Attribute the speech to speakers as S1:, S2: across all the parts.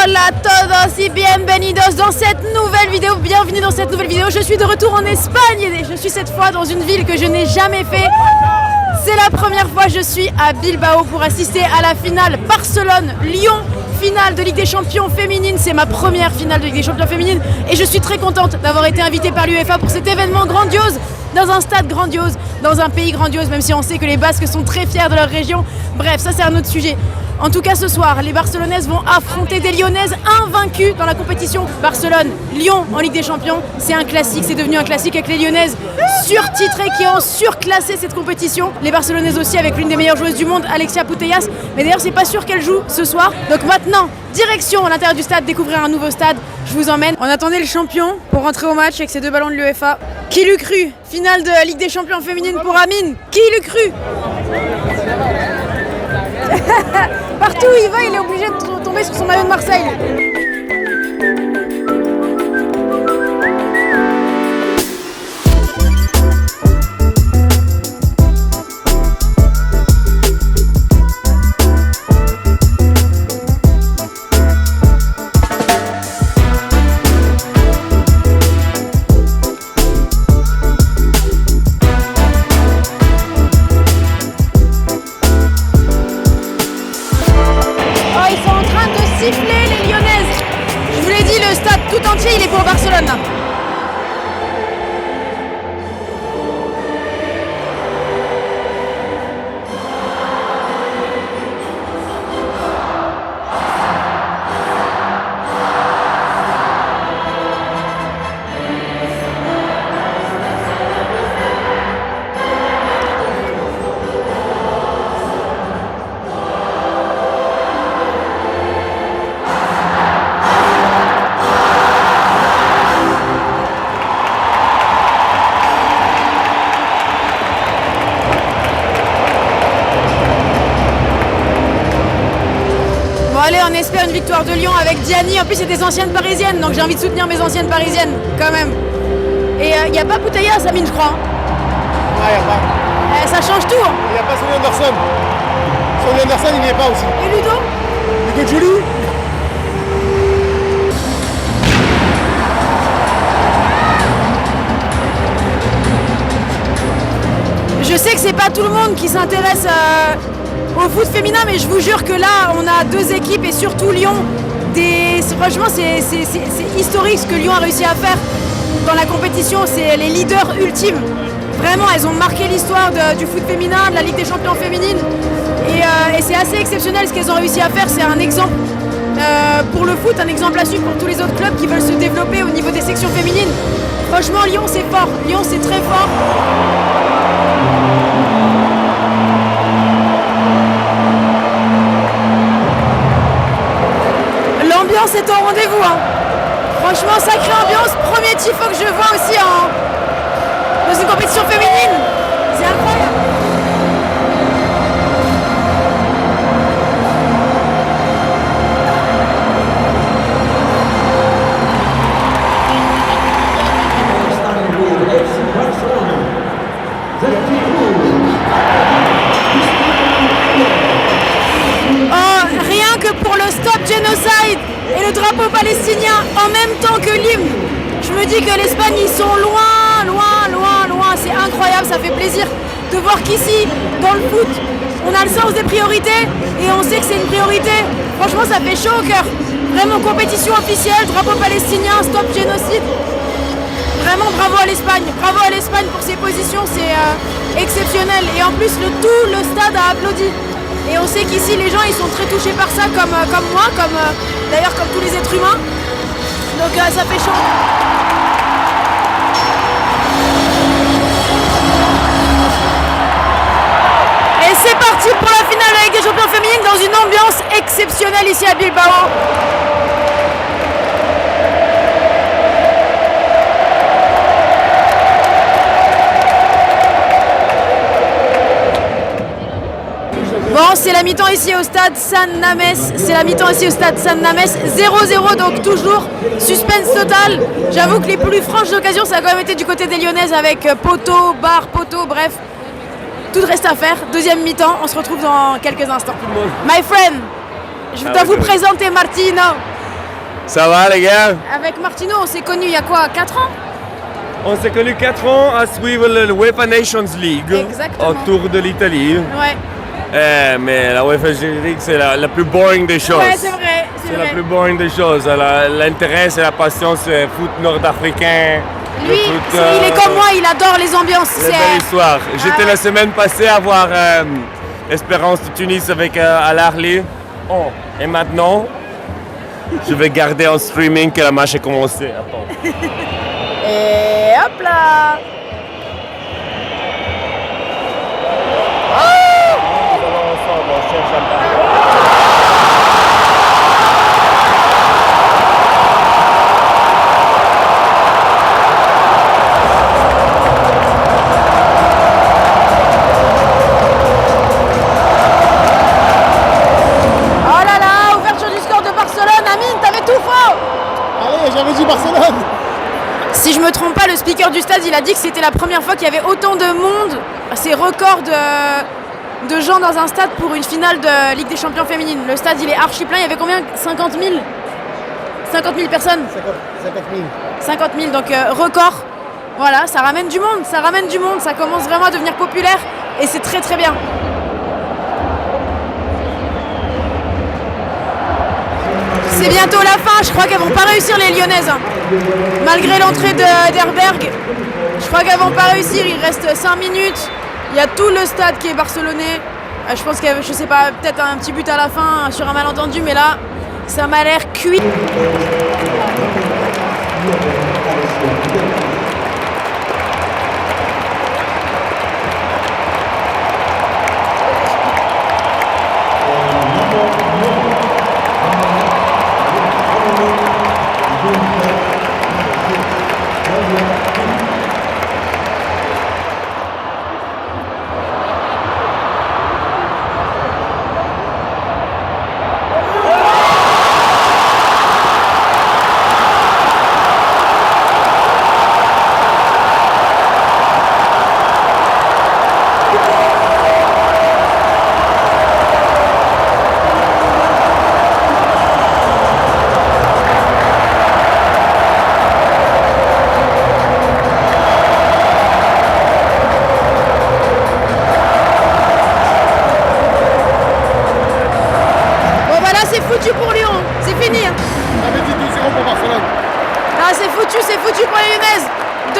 S1: Hola a todos y bienvenidos dans cette nouvelle vidéo. Bienvenue dans cette nouvelle vidéo. Je suis de retour en Espagne et je suis cette fois dans une ville que je n'ai jamais fait. C'est la première fois que je suis à Bilbao pour assister à la finale Barcelone-Lyon. Finale de Ligue des Champions féminine, c'est ma première finale de Ligue des Champions féminine et je suis très contente d'avoir été invitée par l'UEFA pour cet événement grandiose, dans un stade grandiose, dans un pays grandiose, même si on sait que les Basques sont très fiers de leur région. Bref, ça c'est un autre sujet. En tout cas ce soir, les Barcelonaises vont affronter des Lyonnaises invaincues dans la compétition. Barcelone-Lyon en Ligue des Champions, c'est un classique, c'est devenu un classique avec les Lyonnaises surtitrées qui ont surclassé cette compétition. Les Barcelonaises aussi avec l'une des meilleures joueuses du monde, Alexia Putellas. Mais d'ailleurs c'est pas sûr qu'elle joue ce soir. Donc maintenant, direction à l'intérieur du stade, découvrir un nouveau stade. Je vous emmène. On attendait le champion pour rentrer au match avec ces deux ballons de l'UEFA. Qui l'eût cru? Finale de la Ligue des Champions féminine pour Amine. Qui l'eût cru? Partout où il va, il est obligé de tomber sur son maillot de Marseille. Les Lyonnaises. Je vous l'ai dit, le stade tout entier il est pour Barcelone là. Allez, on espère une victoire de Lyon avec Diani. En plus, c'est des anciennes parisiennes, donc j'ai envie de soutenir mes anciennes parisiennes, quand même. Et il n'y a pas Putellas, Amine, je crois.
S2: Ah, il n'y a pas.
S1: Ça change tout. Hein.
S2: Il n'y a pas Sonny Anderson. Sonny Anderson, il n'y est pas aussi.
S1: Et Ludo?
S2: Ludo Julie.
S1: Je sais que c'est pas tout le monde qui s'intéresse au foot féminin, mais je vous jure que là, on a deux équipes et surtout Lyon. Franchement, c'est historique ce que Lyon a réussi à faire dans la compétition. C'est les leaders ultimes. Vraiment, elles ont marqué l'histoire du foot féminin, de la Ligue des Champions féminine. Et c'est assez exceptionnel ce qu'elles ont réussi à faire. C'est un exemple pour le foot, un exemple à suivre pour tous les autres clubs qui veulent se développer au niveau des sections féminines. Franchement, Lyon, c'est fort. Lyon, c'est très fort. L'ambiance est au rendez-vous. Hein. Franchement, sacrée ambiance. Premier tifo que je vois aussi dans une compétition féminine. C'est incroyable. Rien que pour le stop génocide et le drapeau palestinien en même temps que l'hymne, je me dis que l'Espagne ils sont loin, loin, loin, loin. C'est incroyable, ça fait plaisir de voir qu'ici, dans le foot, on a le sens des priorités et on sait que c'est une priorité. Franchement, ça fait chaud au cœur. Vraiment compétition officielle, drapeau palestinien, stop génocide. Vraiment bravo à l'Espagne. Bravo à l'Espagne pour ses positions, c'est exceptionnel. Et en plus, tout le stade a applaudi. Et on sait qu'ici, les gens, ils sont très touchés par ça, comme moi, d'ailleurs comme tous les êtres humains. Donc ça fait chaud. Et c'est parti pour la finale de la Ligue des Champions féminine dans une ambiance exceptionnelle ici à Bilbao. Bon, c'est la mi-temps ici au stade San Mamés. C'est la mi-temps ici au stade San Mamés. 0-0, donc toujours suspense total. J'avoue que les plus franches occasions, ça a quand même été du côté des Lyonnaises avec poteau, barre, poteau, bref. Tout reste à faire. Deuxième mi-temps, on se retrouve dans quelques instants. My friend, je dois vous présenter Martino.
S3: Ça va les gars?
S1: Avec Martino, on s'est connus il y a quoi, 4 ans?
S3: On s'est connus 4 ans à suivre le UEFA Nations League.
S1: Exactement.
S3: Autour de l'Italie.
S1: Ouais.
S3: Mais la UEFA Nations League, c'est la plus boring des choses.
S1: Ouais, c'est vrai.
S3: C'est la plus boring des choses. L'intérêt, c'est la passion, c'est le foot nord-africain.
S1: Lui, il est comme moi, il adore les ambiances.
S3: C'est une belle histoire. J'étais la semaine passée à voir Espérance de Tunis avec Al Ahly. Oh. Et maintenant, je vais garder en streaming que la match est commencé. Attends.
S1: Et hop là! Oh là là, ouverture du score de Barcelone, Amine, t'avais tout faux!
S2: Allez, j'avais dit Barcelone.
S1: Si je me trompe pas, le speaker du stade, il a dit que c'était la première fois qu'il y avait autant de monde. C'est record de gens dans un stade pour une finale de Ligue des Champions féminine. Le stade, il est archi plein. Il y avait combien? 50 000? 50 000 personnes?
S2: 50 000.
S1: 50 000, donc record. Voilà, ça ramène du monde, ça commence vraiment à devenir populaire et c'est très très bien. C'est bientôt la fin, je crois qu'elles vont pas réussir les Lyonnaises. Malgré l'entrée d'Herberg, je crois qu'elles vont pas réussir, il reste 5 minutes. Il y a tout le stade qui est barcelonais. Je pense qu'il y a, je sais pas, peut-être un petit but à la fin sur un malentendu, mais là, ça m'a l'air cuit. C'est foutu pour Lyon, c'est fini.
S2: J'avais dit 2-0 pour Barcelone.
S1: Ah, c'est foutu pour les Lyonnaises. 2-0,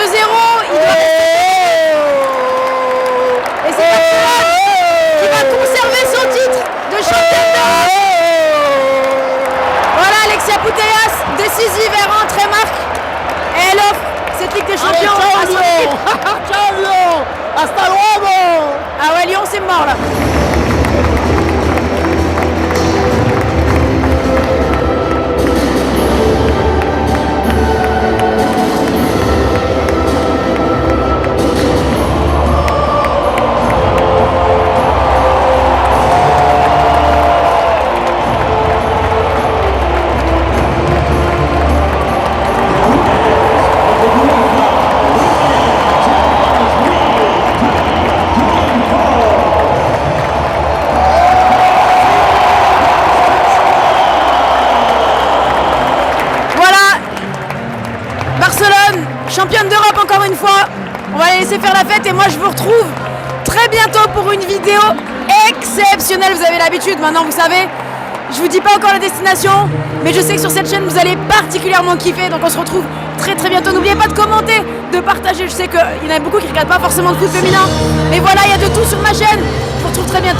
S1: et c'est Barcelone qui va conserver son titre de championne d'Europe. Voilà, Alexia Putellas, décisive, elle rentre et marque. Et elle offre cette Ligue des Champions à son équipe.
S2: Ciao Lyon. Hasta luego.
S1: Ah ouais, Lyon, c'est mort là. Championne d'Europe encore une fois, on va les laisser faire la fête et moi je vous retrouve très bientôt pour une vidéo exceptionnelle. Vous avez l'habitude, maintenant vous savez, je vous dis pas encore la destination, mais je sais que sur cette chaîne vous allez particulièrement kiffer, donc on se retrouve très très bientôt. N'oubliez pas de commenter, de partager, je sais qu'il y en a beaucoup qui ne regardent pas forcément de foot féminin, mais voilà, il y a de tout sur ma chaîne, je vous retrouve très bientôt.